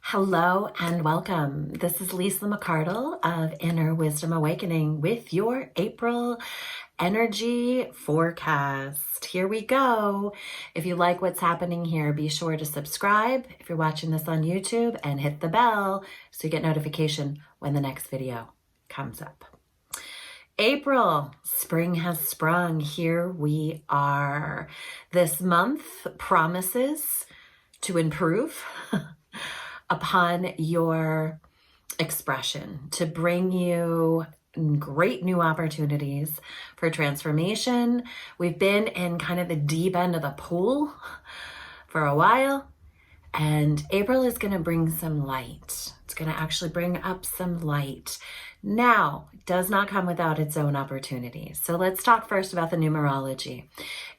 Hello and welcome. This is Lisa McCardle of Inner Wisdom Awakening with your April energy forecast. Here we go. If you like what's happening here, be sure to subscribe if you're watching this on YouTube and hit the bell so you get notification when the next video comes up. April, spring has sprung. Here we are. This month promises to improve upon your expression, to bring you great new opportunities for transformation. We've been in kind of the deep end of the pool for a while, and April is going to bring some light. It's going to actually bring up some light. Now, it does not come without its own opportunities. So let's talk first about the numerology.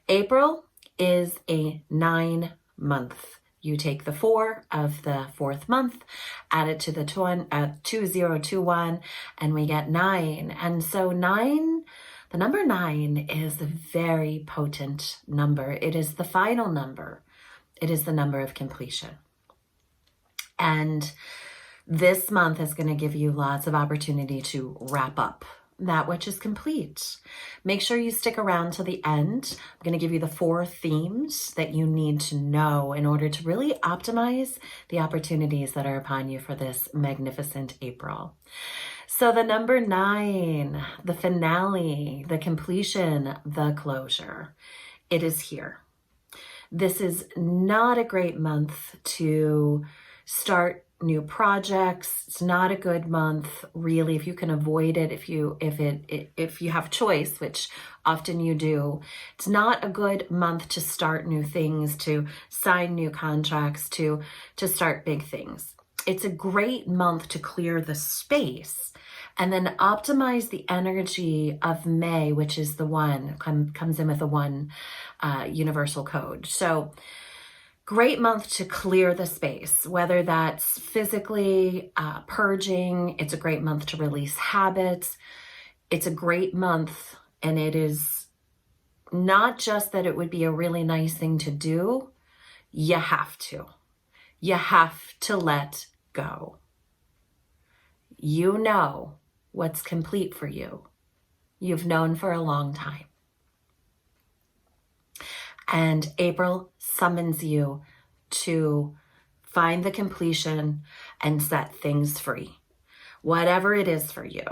April is a 9-month. You take the 4 of the 4th month, add it to the 2021, and we get 9. And so the number 9 is a very potent number. It is the final number. It is the number of completion. And this month is going to give you lots of opportunity to wrap up that which is complete. Make sure you stick around to the end. I'm going to give you the 4 themes that you need to know in order to really optimize the opportunities that are upon you for this magnificent April. So the number 9, the finale, the completion, the closure, it is here. This is not a great month to start new projects. It's not a good month, really, if you can avoid it, if you have choice, which often you do. It's not a good month to start new things, to sign new contracts, to start big things. It's a great month to clear the space and then optimize the energy of May, which is the 1, comes in with a 1 universal code. So great month to clear the space, whether that's physically purging. It's a great month to release habits. It's a great month, and it is not just that it would be a really nice thing to do. You have to. You have to let go. You know what's complete for you. You've known for a long time. And April summons you to find the completion and set things free. Whatever it is for you.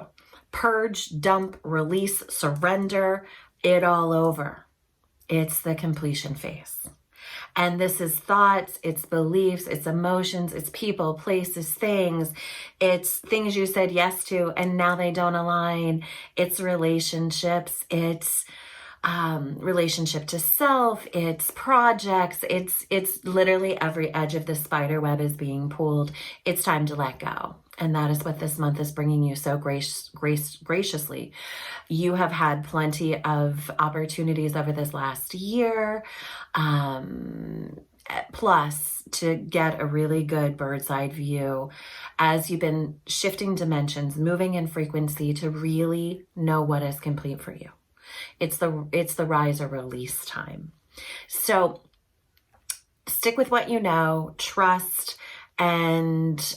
Purge, dump, release, surrender, it all over. It's the completion phase. And this is thoughts, it's beliefs, it's emotions, it's people, places, things. It's things you said yes to and now they don't align. It's relationships, it's relationship to self, it's projects, it's literally every edge of the spider web is being pulled. It's time to let go. And that is what this month is bringing you so graciously. You have had plenty of opportunities over this last year, plus to get a really good bird's eye view as you've been shifting dimensions, moving in frequency to really know what is complete for you. It's the rise or release time. So stick with what you know, trust and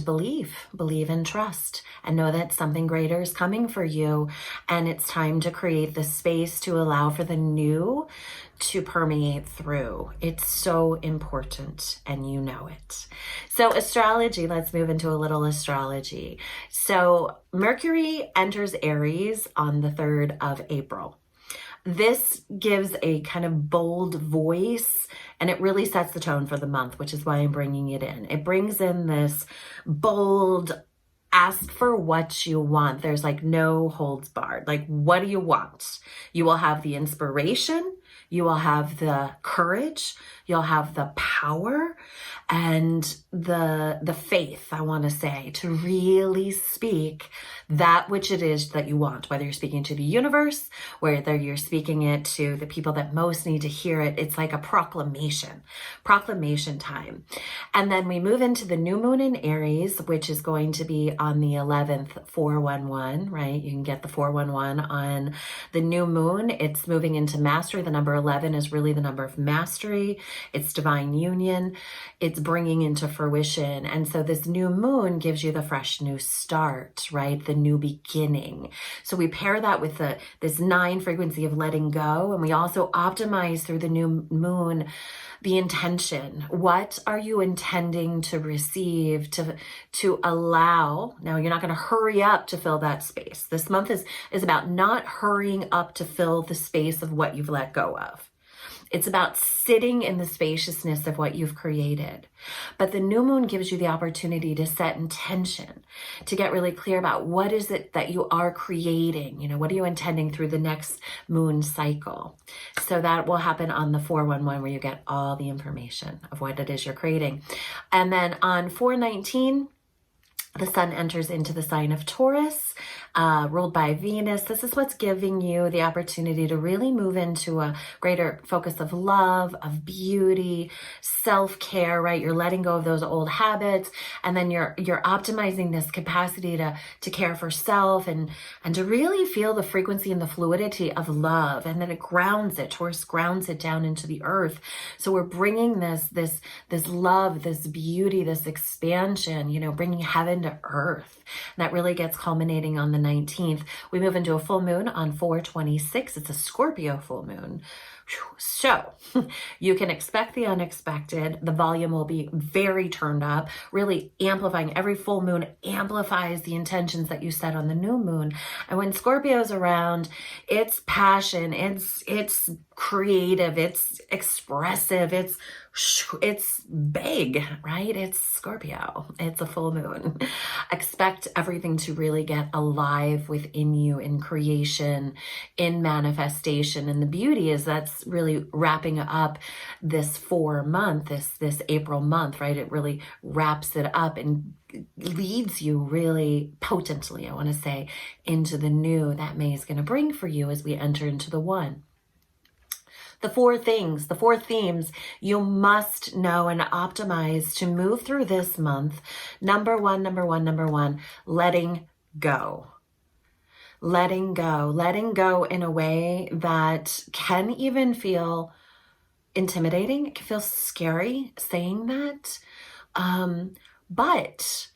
believe and trust, and know that something greater is coming for you. And it's time to create the space to allow for the new to permeate through. It's so important, and you know it. So astrology, let's move into a little astrology. So Mercury enters Aries on the 3rd of April. This gives a kind of bold voice, and it really sets the tone for the month, which is why I'm bringing it in. It brings in this bold, ask for what you want. There's like no holds barred. Like, what do you want? You will have the inspiration, you will have the courage, you'll have the power and the faith, I want to say, to really speak that which it is that you want, whether you're speaking to the universe, whether you're speaking it to the people that most need to hear it. It's like a proclamation time. And then we move into the new moon in Aries, which is going to be on the 11th, 411, right? You can get the 411 on the new moon. It's moving into mastery. The number 11 is really the number of mastery. It's divine union. It's bringing into fruition. And so this new moon gives you the fresh new start, right? The new beginning. So we pair that with this 9 frequency of letting go. And we also optimize through the new moon the intention. What are you intending to receive, to allow? Now, you're not going to hurry up to fill that space. This month is about not hurrying up to fill the space of what you've let go of. It's about sitting in the spaciousness of what you've created. But the new moon gives you the opportunity to set intention, to get really clear about what is it that you are creating. You know, what are you intending through the next moon cycle? So that will happen on the 411, where you get all the information of what it is you're creating. And then on 419, the sun enters into the sign of Taurus, ruled by Venus. This is what's giving you the opportunity to really move into a greater focus of love, of beauty, self-care, right? You're letting go of those old habits, and then you're optimizing this capacity to care for self and to really feel the frequency and the fluidity of love. And then it grounds it. Taurus grounds it down into the earth. So we're bringing this love, this beauty, this expansion, you know, bringing heaven to earth. And that really gets culminating on the 19th. We move into a full moon on 4/26. It's a Scorpio full moon. So you can expect the unexpected. The volume will be very turned up, really amplifying. Every full moon amplifies the intentions that you set on the new moon. And when Scorpio's around, it's passion, it's creative, it's expressive, it's big, right? It's Scorpio. It's a full moon. Expect everything to really get alive within you in creation, in manifestation. And the beauty is that's really wrapping up this 4-month, this April month, right? It really wraps it up and leads you really potently, I want to say, into the new that May is going to bring for you as we enter into the 1. The 4 things, the 4 themes you must know and optimize to move through this month. Number one, letting go. Letting go in a way that can even feel intimidating. It can feel scary saying that. But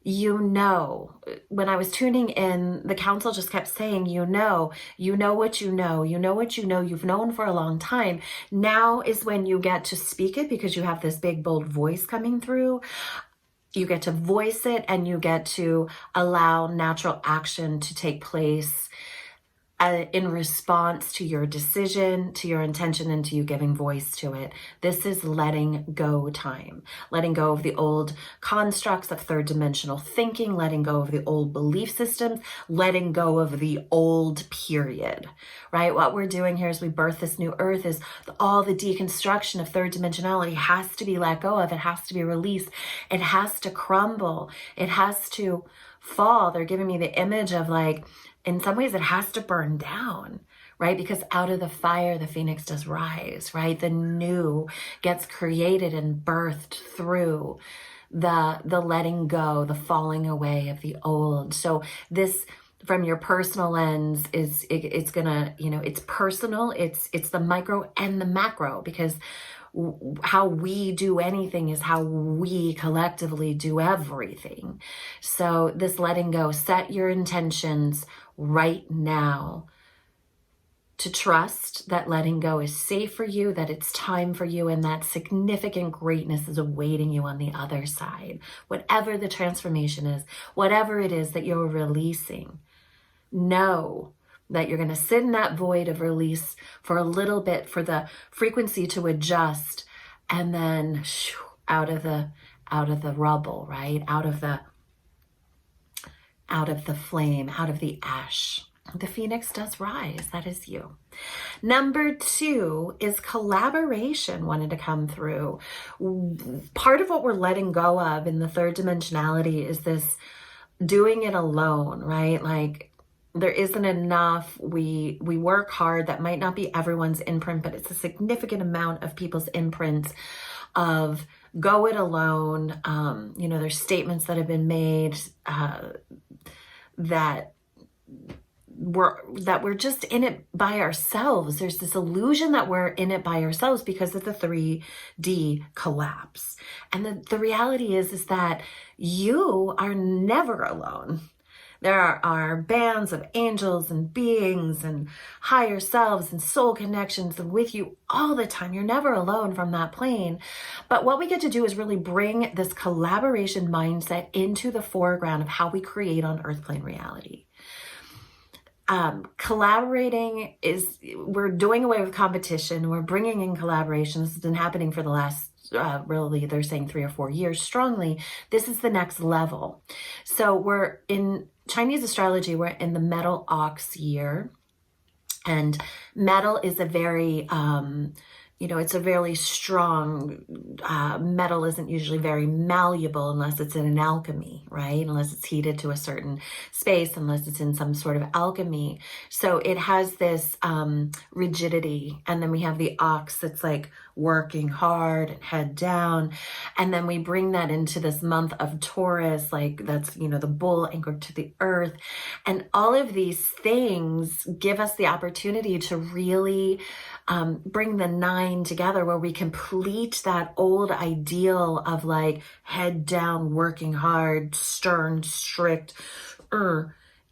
you know, when I was tuning in, the council just kept saying, you know what you know, you've known for a long time. Now is when you get to speak it, because you have this big, bold voice coming through. You get to voice it, and you get to allow natural action to take place in response to your decision, to your intention, and to you giving voice to it. This is letting go time. Letting go of the old constructs of third dimensional thinking, letting go of the old belief systems, letting go of the old period, right? What we're doing here as we birth this new earth is all the deconstruction of third dimensionality has to be let go of. It has to be released. It has to crumble. It has to fall. They're giving me the image of, like, in some ways it has to burn down, right? Because out of the fire, the phoenix does rise, right? The new gets created and birthed through the letting go, the falling away of the old. So this, from your personal lens, it's gonna, you know, it's personal, it's the micro and the macro, because how we do anything is how we collectively do everything. So this letting go, set your intentions right now to trust that letting go is safe for you, that it's time for you, and that significant greatness is awaiting you on the other side. Whatever the transformation is, whatever it is that you're releasing, know that you're going to sit in that void of release for a little bit, for the frequency to adjust, and then out of the rubble, right? Out of the flame, out of the ash, the phoenix does rise. That is you. Number 2 is collaboration wanted to come through. Part of what we're letting go of in the third dimensionality is this doing it alone, right? Like there isn't enough. We work hard. That might not be everyone's imprint, but it's a significant amount of people's imprints of go it alone. There's statements that have been made that we're just in it by ourselves. There's this illusion that we're in it by ourselves because of the 3D collapse. And the reality is that you are never alone. There are bands of angels and beings and higher selves and soul connections with you all the time. You're never alone from that plane. But what we get to do is really bring this collaboration mindset into the foreground of how we create on earth plane reality. Collaborating we're doing away with competition. We're bringing in collaboration. This has been happening for the last really, they're saying 3 or 4 years strongly. This is the next level. So we're in Chinese astrology, we're in the metal ox year, and metal is a very, it's a very strong, metal isn't usually very malleable unless it's in an alchemy, right? Unless it's heated to a certain space, unless it's in some sort of alchemy. So it has this rigidity. And then we have the ox that's like working hard and head down. And then we bring that into this month of Taurus, like that's, the bull anchored to the earth. And all of these things give us the opportunity to really bring the 9 together, where we complete that old ideal of like head down, working hard, stern, strict,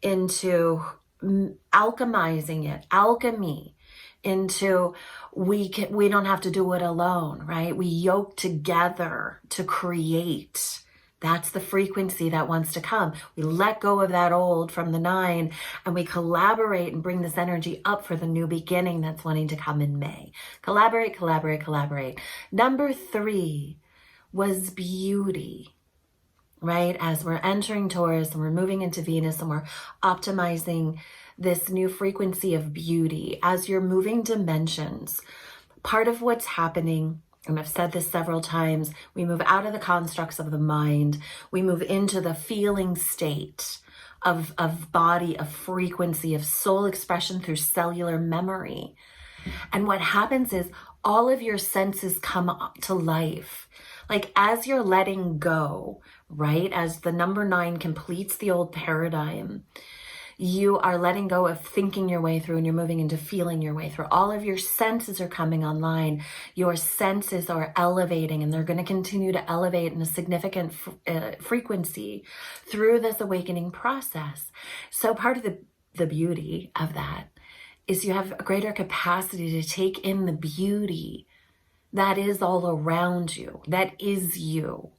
into alchemizing it, alchemy, into we don't have to do it alone, right? We yoke together to create. That's the frequency that wants to come. We let go of that old from the 9 and we collaborate and bring this energy up for the new beginning that's wanting to come in May. Collaborate, collaborate, collaborate. Number 3 was beauty, right? As we're entering Taurus and we're moving into Venus and we're optimizing this new frequency of beauty. As you're moving dimensions, part of what's happening, and I've said this several times, we move out of the constructs of the mind. We move into the feeling state of body, of frequency, of soul expression through cellular memory. And what happens is all of your senses come to life. Like as you're letting go, right? As the number 9 completes the old paradigm, you are letting go of thinking your way through and you're moving into feeling your way through. All of your senses are coming online. Your senses are elevating, and they're going to continue to elevate in a significant frequency through this awakening process. So part of the beauty of that is you have a greater capacity to take in the beauty that is all around you, that is you,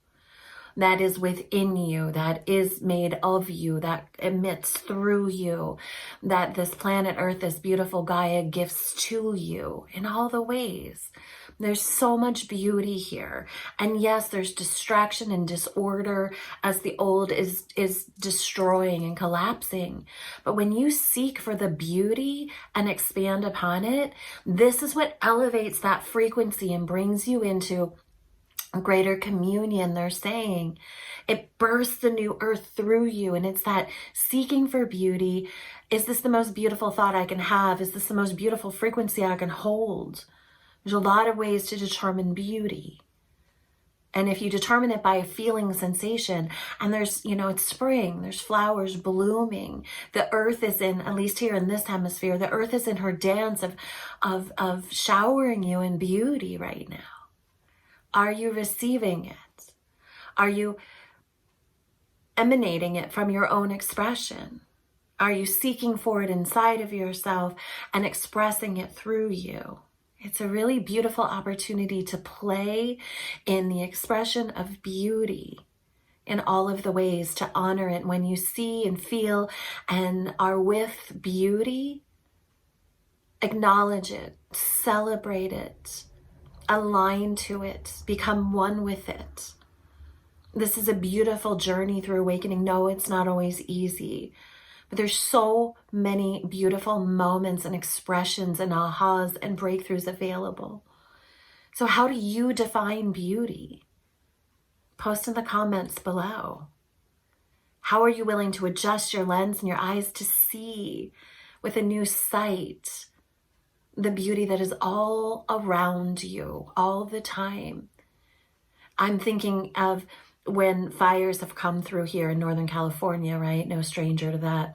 that is within you, that is made of you, that emits through you, that this planet Earth, this beautiful Gaia gifts to you in all the ways. There's so much beauty here. And yes, there's distraction and disorder as the old is destroying and collapsing. But when you seek for the beauty and expand upon it, this is what elevates that frequency and brings you into a greater communion. They're saying it bursts the new earth through you. And it's that seeking for beauty. Is this the most beautiful thought I can have? Is this the most beautiful frequency I can hold? There's a lot of ways to determine beauty. And if you determine it by a feeling sensation, and there's, it's spring, there's flowers blooming. The earth is in, at least here in this hemisphere, the earth is in her dance of showering you in beauty right now. Are you receiving it? Are you emanating it from your own expression? Are you seeking for it inside of yourself and expressing it through you? It's a really beautiful opportunity to play in the expression of beauty in all of the ways, to honor it. When you see and feel and are with beauty, acknowledge it, celebrate it, align to it, become one with it. This is a beautiful journey through awakening. No, it's not always easy, but there's so many beautiful moments and expressions and ahas and breakthroughs available. So how do you define beauty? Post in the comments below. How are you willing to adjust your lens and your eyes to see with a new sight the beauty that is all around you all the time? I'm thinking of when fires have come through here in Northern California, right? No stranger to that.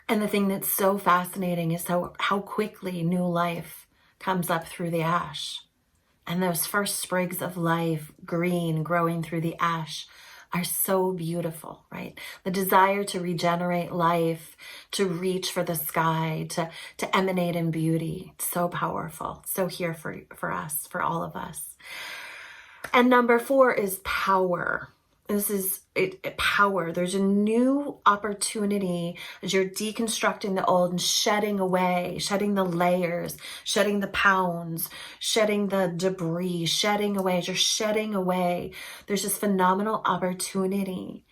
And the thing that's so fascinating is how quickly new life comes up through the ash. And those first sprigs of life, green, growing through the ash, are so beautiful, right? The desire to regenerate life, to reach for the sky, to emanate in beauty. It's so powerful. So here for us, for all of us. And number 4 is power. This is power. There's a new opportunity as you're deconstructing the old and shedding away, shedding the layers, shedding the pounds, shedding the debris, shedding away. As you're shedding away, there's this phenomenal opportunity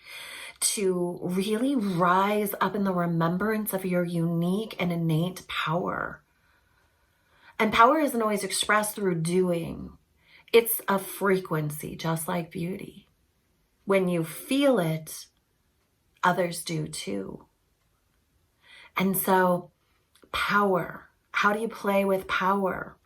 to really rise up in the remembrance of your unique and innate power. And power isn't always expressed through doing. It's a frequency, just like beauty. When you feel it, others do too. And so power, how do you play with power?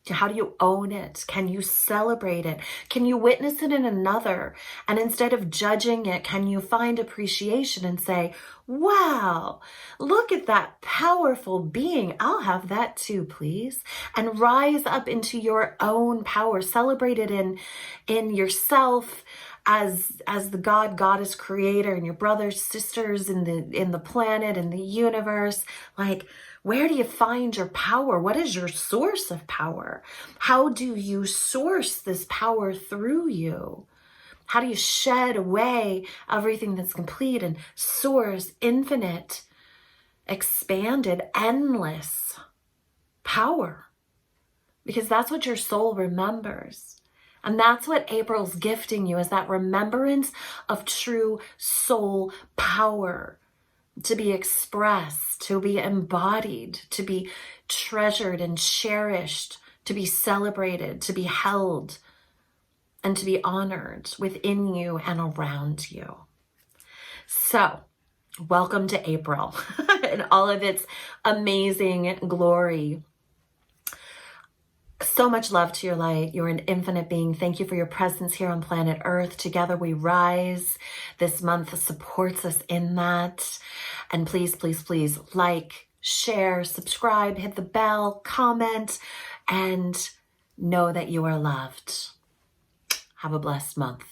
How do you own it? Can you celebrate it? Can you witness it in another? And instead of judging it, can you find appreciation and say, wow, look at that powerful being. I'll have that too, please. And rise up into your own power. Celebrate it in yourself as the God, goddess, creator, and your brothers, sisters in the planet, in the universe. Like, where do you find your power? What is your source of power? How do you source this power through you? How do you shed away everything that's complete and source infinite, expanded, endless power? Because that's what your soul remembers. And that's what April's gifting you, is that remembrance of true soul power. To be expressed, to be embodied, to be treasured and cherished, to be celebrated, to be held, and to be honored within you and around you. So, welcome to April and all of its amazing glory. So much love to your light. You're an infinite being. Thank you for your presence here on planet Earth. Together we rise. This month supports us in that. And please, please, please like, share, subscribe, hit the bell, comment, and know that you are loved. Have a blessed month.